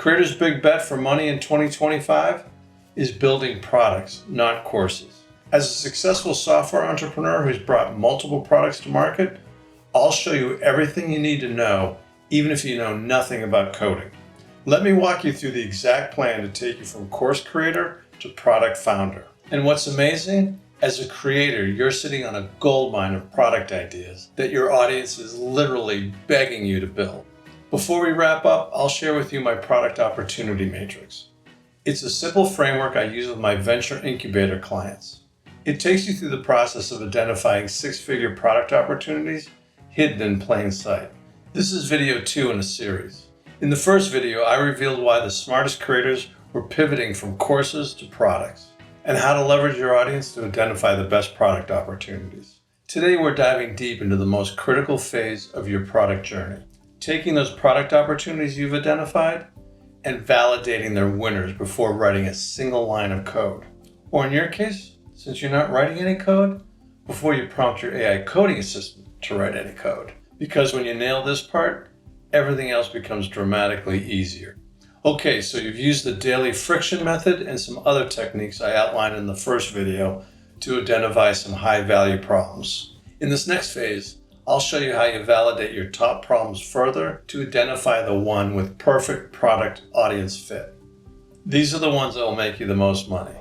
creator's big bet for money in 2025 is building products, not courses. As a successful software entrepreneur who's brought multiple products to market, I'll show you everything you need to know, even if you know nothing about coding. Let me walk you through the exact plan to take you from course creator to product founder. And what's amazing? As a creator, you're sitting on a goldmine of product ideas that your audience is literally begging you to build. Before we wrap up, I'll share with you my product opportunity matrix. It's a simple framework I use with my venture incubator clients. It takes you through the process of identifying six-figure product opportunities hidden in plain sight. This is video 2 in a series. In the first video, I revealed why the smartest creators were pivoting from courses to products, and how to leverage your audience to identify the best product opportunities. Today, we're diving deep into the most critical phase of your product journey, taking those product opportunities you've identified and validating their winners before writing a single line of code. Or in your case, since you're not writing any code, before you prompt your AI coding assistant to write any code. Because when you nail this part, everything else becomes dramatically easier. Okay, so you've used the daily friction method and some other techniques I outlined in the first video to identify some high-value problems. In this next phase, I'll show you how you validate your top problems further to identify the one with perfect product audience fit. These are the ones that will make you the most money.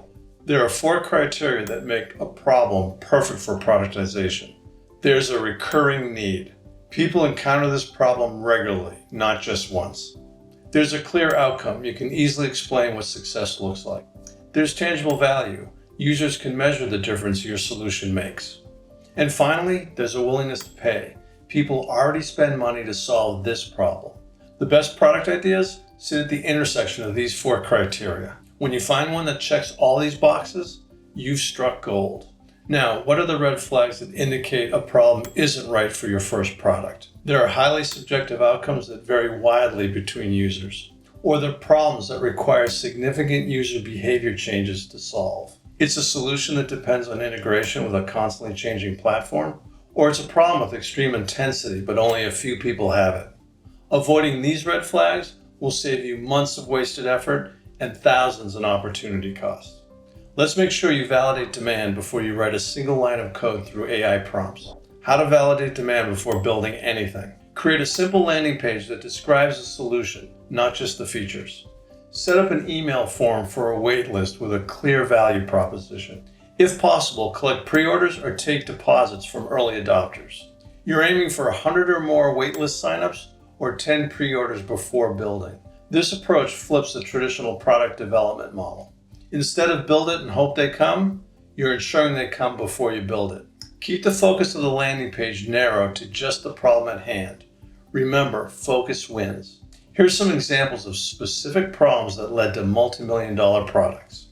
There are 4 criteria that make a problem perfect for productization. There's a recurring need. People encounter this problem regularly, not just once. There's a clear outcome. You can easily explain what success looks like. There's tangible value. Users can measure the difference your solution makes. And finally, there's a willingness to pay. People already spend money to solve this problem. The best product ideas sit at the intersection of these 4 criteria. When you find one that checks all these boxes, you've struck gold. Now, what are the red flags that indicate a problem isn't right for your first product? There are highly subjective outcomes that vary widely between users, or there are problems that require significant user behavior changes to solve. It's a solution that depends on integration with a constantly changing platform, or it's a problem with extreme intensity, but only a few people have it. Avoiding these red flags will save you months of wasted effort and thousands in opportunity costs. Let's make sure you validate demand before you write a single line of code through AI prompts. How to validate demand before building anything. Create a simple landing page that describes the solution, not just the features. Set up an email form for a wait list with a clear value proposition. If possible, collect pre-orders or take deposits from early adopters. You're aiming for 100 or more waitlist signups or 10 pre-orders before building. This approach flips the traditional product development model. Instead of build it and hope they come, you're ensuring they come before you build it. Keep the focus of the landing page narrow to just the problem at hand. Remember, focus wins. Here's some examples of specific problems that led to multi-million-dollar products.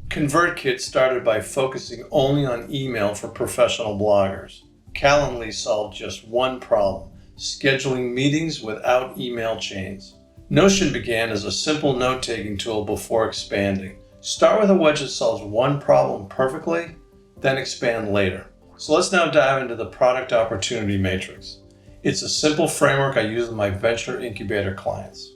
ConvertKit started by focusing only on email for professional bloggers. Calendly solved just one problem, scheduling meetings without email chains. Notion began as a simple note-taking tool before expanding. Start with a wedge that solves one problem perfectly, then expand later. So let's now dive into the product opportunity matrix. It's a simple framework I use with my venture incubator clients.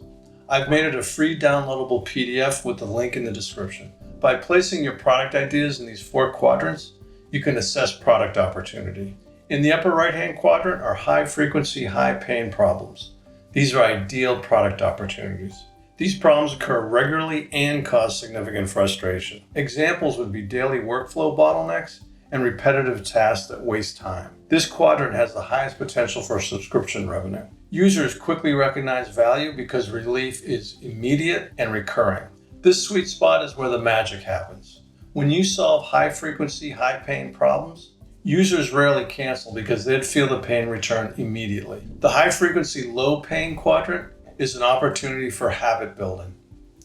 I've made it a free downloadable PDF with the link in the description. By placing your product ideas in these 4 quadrants, you can assess product opportunity. In the upper right-hand quadrant are high-frequency, high-pain problems. These are ideal product opportunities. These problems occur regularly and cause significant frustration. Examples would be daily workflow bottlenecks and repetitive tasks that waste time. This quadrant has the highest potential for subscription revenue. Users quickly recognize value because relief is immediate and recurring. This sweet spot is where the magic happens. When you solve high-frequency, high-pain problems, users rarely cancel because they'd feel the pain return immediately. The high-frequency, low-pain quadrant is an opportunity for habit building.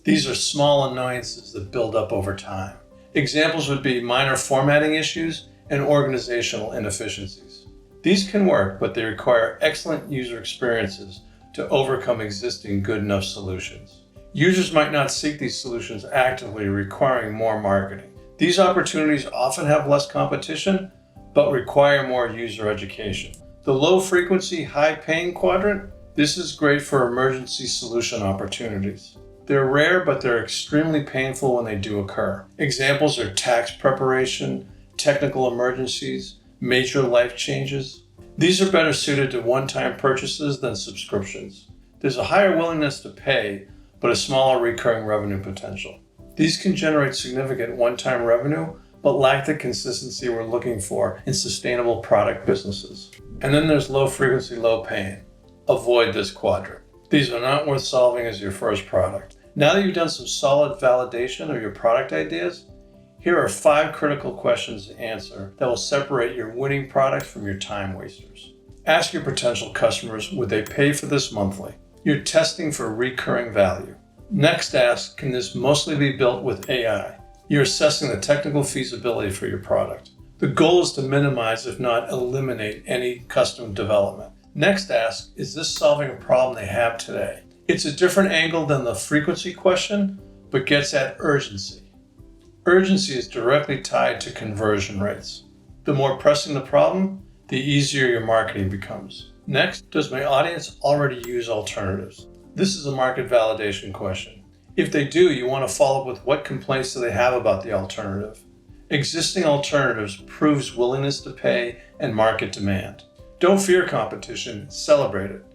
These are small annoyances that build up over time. Examples would be minor formatting issues and organizational inefficiencies. These can work, but they require excellent user experiences to overcome existing good enough solutions. Users might not seek these solutions actively, requiring more marketing. These opportunities often have less competition, but require more user education. The low frequency, high pain quadrant, this is great for emergency solution opportunities. They're rare, but they're extremely painful when they do occur. Examples are tax preparation, technical emergencies, major life changes. These are better suited to one-time purchases than subscriptions. There's a higher willingness to pay, but a smaller recurring revenue potential. These can generate significant one-time revenue, but lack the consistency we're looking for in sustainable product businesses. And then there's low frequency, low pain. Avoid this quadrant. These are not worth solving as your first product. Now that you've done some solid validation of your product ideas, here are 5 critical questions to answer that will separate your winning product from your time wasters. Ask your potential customers, would they pay for this monthly? You're testing for recurring value. Next, ask, can this mostly be built with AI? You're assessing the technical feasibility for your product. The goal is to minimize, if not eliminate, any custom development. Next, ask, is this solving a problem they have today? It's a different angle than the frequency question, but gets at urgency. Urgency is directly tied to conversion rates. The more pressing the problem, the easier your marketing becomes. Next, does my audience already use alternatives? This is a market validation question. If they do, you want to follow up with what complaints do they have about the alternative. Existing alternatives proves willingness to pay and market demand. Don't fear competition, celebrate it.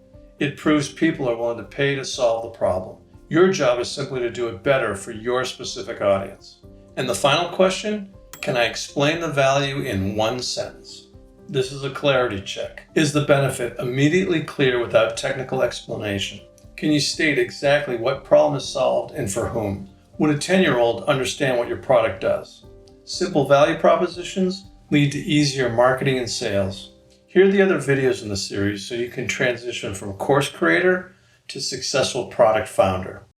It proves people are willing to pay to solve the problem. Your job is simply to do it better for your specific audience. And the final question, can I explain the value in one sentence? This is a clarity check. Is the benefit immediately clear without technical explanation? Can you state exactly what problem is solved and for whom? Would a 10-year-old understand what your product does? Simple value propositions lead to easier marketing and sales. Here are the other videos in the series so you can transition from course creator to successful product founder.